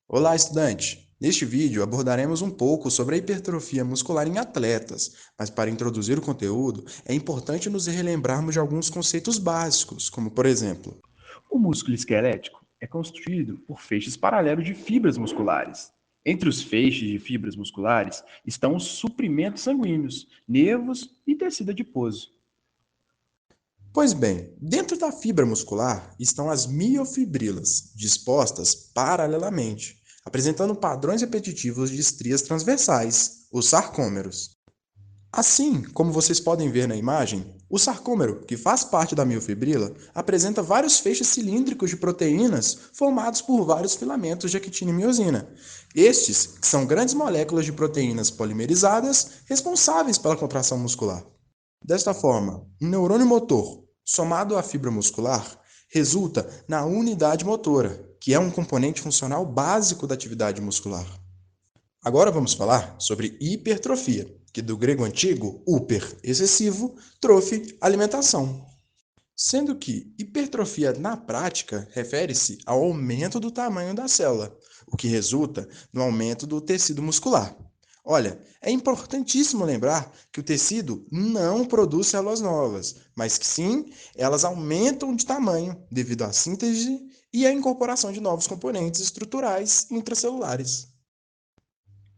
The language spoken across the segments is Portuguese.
Olá, estudante! Neste vídeo abordaremos um pouco sobre a hipertrofia muscular em atletas, mas para introduzir o conteúdo é importante nos relembrarmos de alguns conceitos básicos, como por exemplo, O músculo esquelético é constituído por feixes paralelos de fibras musculares. Entre os feixes de fibras musculares estão os suprimentos sanguíneos, nervos e tecido adiposo. pois bem, dentro da fibra muscular estão as miofibrilas, dispostas paralelamente, apresentando padrões repetitivos de estrias transversais, os sarcômeros. Assim, como vocês podem ver na imagem, o sarcômero, que faz parte da miofibrila, apresenta vários feixes cilíndricos de proteínas formados por vários filamentos de actina e miosina. Estes que são grandes moléculas de proteínas polimerizadas responsáveis pela contração muscular. Desta forma, um neurônio motor, somado à fibra muscular, resulta na unidade motora, que é um componente funcional básico da atividade muscular. Agora vamos falar sobre hipertrofia, que do grego antigo, hyper, excessivo, trophe, alimentação. Sendo que hipertrofia na prática refere-se ao aumento do tamanho da célula, o que resulta no aumento do tecido muscular. Olha, é importantíssimo lembrar que o tecido não produz células novas, mas que sim, elas aumentam de tamanho devido à síntese e à incorporação de novos componentes estruturais intracelulares.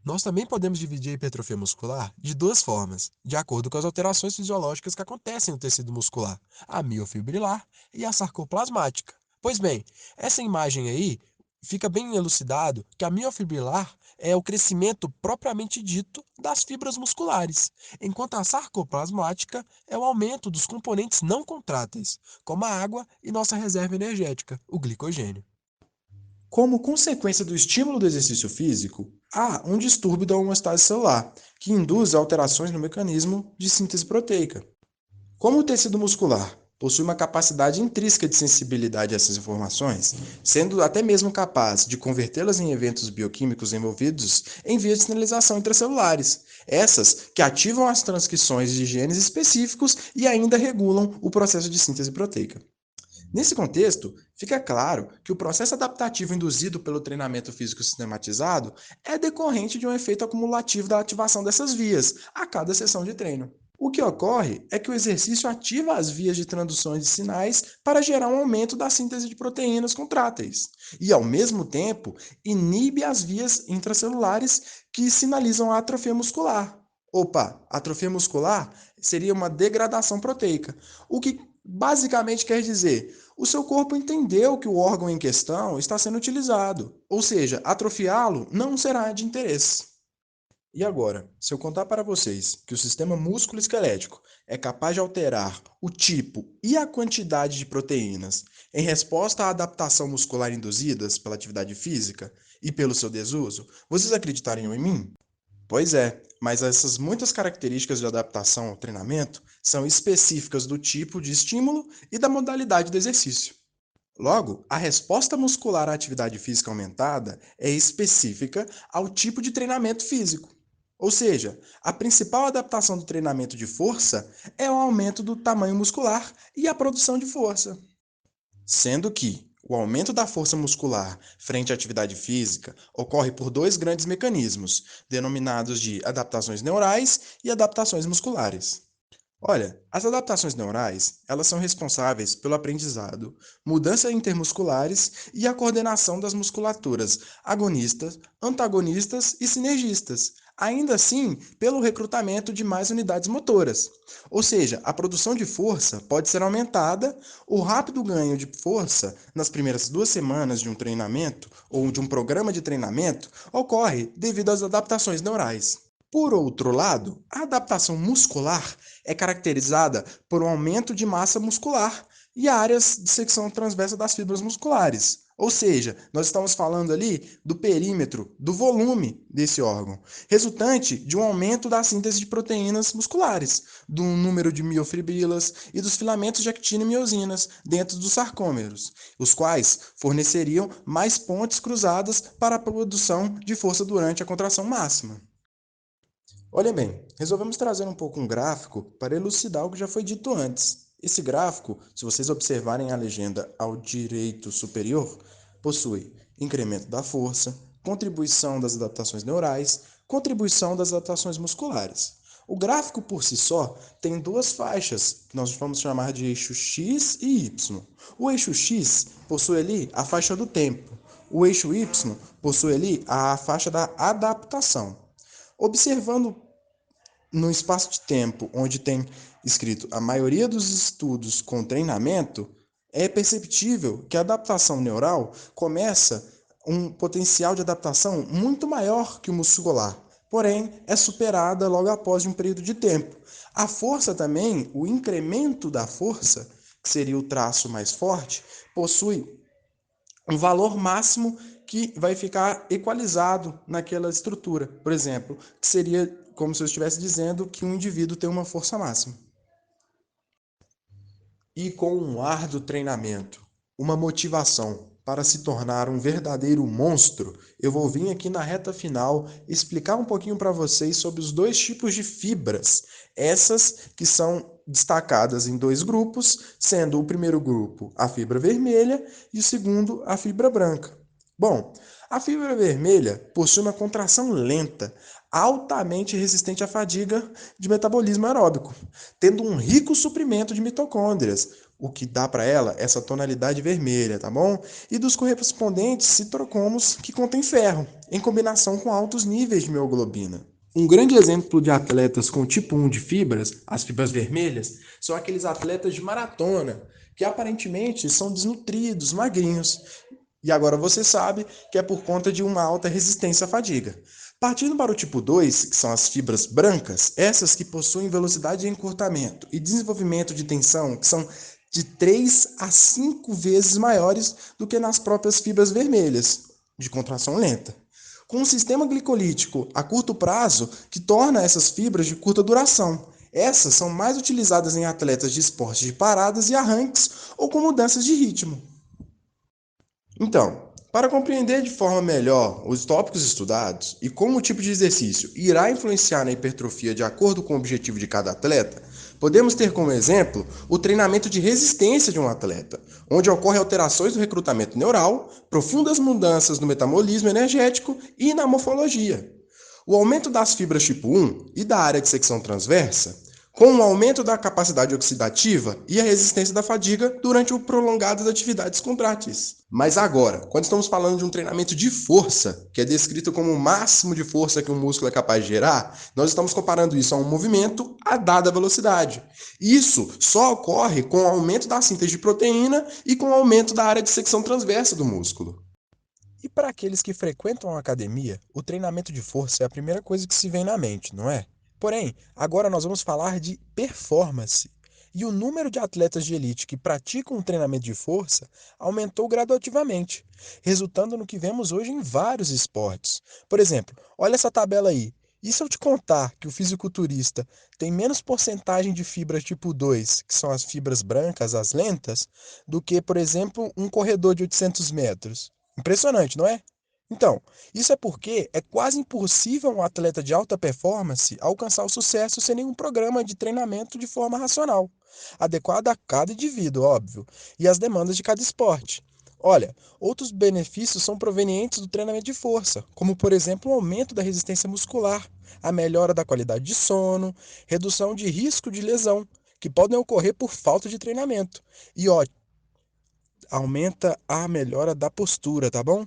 Nós também podemos dividir a hipertrofia muscular de duas formas, de acordo com as alterações fisiológicas que acontecem no tecido muscular, a miofibrilar e a sarcoplasmática. Pois bem, essa imagem aí fica bem elucidado que a miofibrilar é o crescimento propriamente dito das fibras musculares, enquanto a sarcoplasmática é o aumento dos componentes não contráteis, como a água e nossa reserva energética, o glicogênio. Como consequência do estímulo do exercício físico, há um distúrbio da homeostase celular, que induz alterações no mecanismo de síntese proteica. Como o tecido muscular possui uma capacidade intrínseca de sensibilidade a essas informações, sendo até mesmo capaz de convertê-las em eventos bioquímicos envolvidos em vias de sinalização intracelulares, essas que ativam as transcrições de genes específicos e ainda regulam o processo de síntese proteica. Nesse contexto, fica claro que o processo adaptativo induzido pelo treinamento físico sistematizado é decorrente de um efeito acumulativo da ativação dessas vias a cada sessão de treino. O que ocorre é que o exercício ativa as vias de transdução de sinais para gerar um aumento da síntese de proteínas contráteis e, ao mesmo tempo, inibe as vias intracelulares que sinalizam a atrofia muscular. Opa, atrofia muscular seria uma degradação proteica, o que basicamente quer dizer, o seu corpo entendeu que o órgão em questão está sendo utilizado, ou seja, atrofiá-lo não será de interesse. E agora, se eu contar para vocês que o sistema músculo-esquelético é capaz de alterar o tipo e a quantidade de proteínas em resposta à adaptação muscular induzidas pela atividade física e pelo seu desuso, vocês acreditariam em mim? Pois é, mas essas muitas características de adaptação ao treinamento são específicas do tipo de estímulo e da modalidade do exercício. Logo, a resposta muscular à atividade física aumentada é específica ao tipo de treinamento físico. Ou seja, a principal adaptação do treinamento de força é o aumento do tamanho muscular e a produção de força. Sendo que o aumento da força muscular frente à atividade física ocorre por dois grandes mecanismos, denominados de adaptações neurais e adaptações musculares. Olha, as adaptações neurais, elas são responsáveis pelo aprendizado, mudanças intermusculares e a coordenação das musculaturas agonistas, antagonistas e sinergistas. Ainda assim, pelo recrutamento de mais unidades motoras. Ou seja, a produção de força pode ser aumentada, o rápido ganho de força nas primeiras 2 semanas de um treinamento ou de um programa de treinamento ocorre devido às adaptações neurais. Por outro lado, a adaptação muscular é caracterizada por um aumento de massa muscular e áreas de secção transversa das fibras musculares. Ou seja, nós estamos falando ali do perímetro, do volume desse órgão, resultante de um aumento da síntese de proteínas musculares, do número de miofibrilas e dos filamentos de actina e miosinas dentro dos sarcômeros, os quais forneceriam mais pontes cruzadas para a produção de força durante a contração máxima. Olha bem, resolvemos trazer um pouco um gráfico para elucidar o que já foi dito antes. Esse gráfico, se vocês observarem a legenda ao direito superior, possui incremento da força, contribuição das adaptações neurais, contribuição das adaptações musculares. O gráfico por si só tem duas faixas, que nós vamos chamar de eixo X e Y. O eixo X possui ali a faixa do tempo. O eixo Y possui ali a faixa da adaptação. Observando no espaço de tempo onde tem escrito a maioria dos estudos com treinamento, é perceptível que a adaptação neural começa um potencial de adaptação muito maior que o muscular, porém é superada logo após um período de tempo. A força também, o incremento da força, que seria o traço mais forte, possui um valor máximo que vai ficar equalizado naquela estrutura. Por exemplo, que seria como se eu estivesse dizendo que um indivíduo tem uma força máxima. E com um árduo treinamento, uma motivação para se tornar um verdadeiro monstro, eu vou vir aqui na reta final explicar um pouquinho para vocês sobre os dois tipos de fibras. Essas que são destacadas em dois grupos, sendo o primeiro grupo a fibra vermelha e o segundo a fibra branca. Bom, a fibra vermelha possui uma contração lenta, altamente resistente à fadiga de metabolismo aeróbico, tendo um rico suprimento de mitocôndrias, o que dá para ela essa tonalidade vermelha, tá bom? E dos correspondentes citocromos que contêm ferro, em combinação com altos níveis de mioglobina. Um grande exemplo de atletas com tipo 1 de fibras, as fibras vermelhas, são aqueles atletas de maratona, que aparentemente são desnutridos, magrinhos. E agora você sabe que é por conta de uma alta resistência à fadiga. Partindo para o tipo 2, que são as fibras brancas, essas que possuem velocidade de encurtamento e desenvolvimento de tensão que são de 3 a 5 vezes maiores do que nas próprias fibras vermelhas, de contração lenta. Com um sistema glicolítico a curto prazo que torna essas fibras de curta duração. Essas são mais utilizadas em atletas de esportes de paradas e arranques ou com mudanças de ritmo. Então, para compreender de forma melhor os tópicos estudados e como o tipo de exercício irá influenciar na hipertrofia de acordo com o objetivo de cada atleta, podemos ter como exemplo o treinamento de resistência de um atleta, onde ocorrem alterações no recrutamento neural, profundas mudanças no metabolismo energético e na morfologia. O aumento das fibras tipo 1 e da área de secção transversa, com o aumento da capacidade oxidativa e a resistência da fadiga durante o prolongado das atividades contráteis. Mas agora, quando estamos falando de um treinamento de força, que é descrito como o máximo de força que um músculo é capaz de gerar, nós estamos comparando isso a um movimento a dada velocidade. Isso só ocorre com o aumento da síntese de proteína e com o aumento da área de secção transversa do músculo. E para aqueles que frequentam a academia, o treinamento de força é a primeira coisa que se vem na mente, não é? Porém, agora nós vamos falar de performance. E o número de atletas de elite que praticam um treinamento de força aumentou gradativamente, resultando no que vemos hoje em vários esportes. Por exemplo, olha essa tabela aí. E se eu te contar que o fisiculturista tem menos porcentagem de fibras tipo 2, que são as fibras brancas, as lentas, do que, por exemplo, um corredor de 800 metros? Impressionante, não é? Então, isso é porque é quase impossível um atleta de alta performance alcançar o sucesso sem nenhum programa de treinamento de forma racional, adequado a cada indivíduo, óbvio, e às demandas de cada esporte. Olha, outros benefícios são provenientes do treinamento de força, como por exemplo o aumento da resistência muscular, a melhora da qualidade de sono, redução de risco de lesão, que podem ocorrer por falta de treinamento. E ó, aumenta a melhora da postura, tá bom?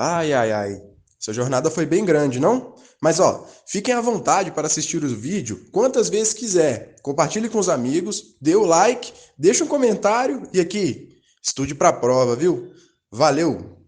Ai, ai, ai. Sua jornada foi bem grande, não? Mas ó, fiquem à vontade para assistir o vídeo quantas vezes quiser. Compartilhe com os amigos, dê o like, deixe um comentário e aqui, estude para a prova, viu? Valeu!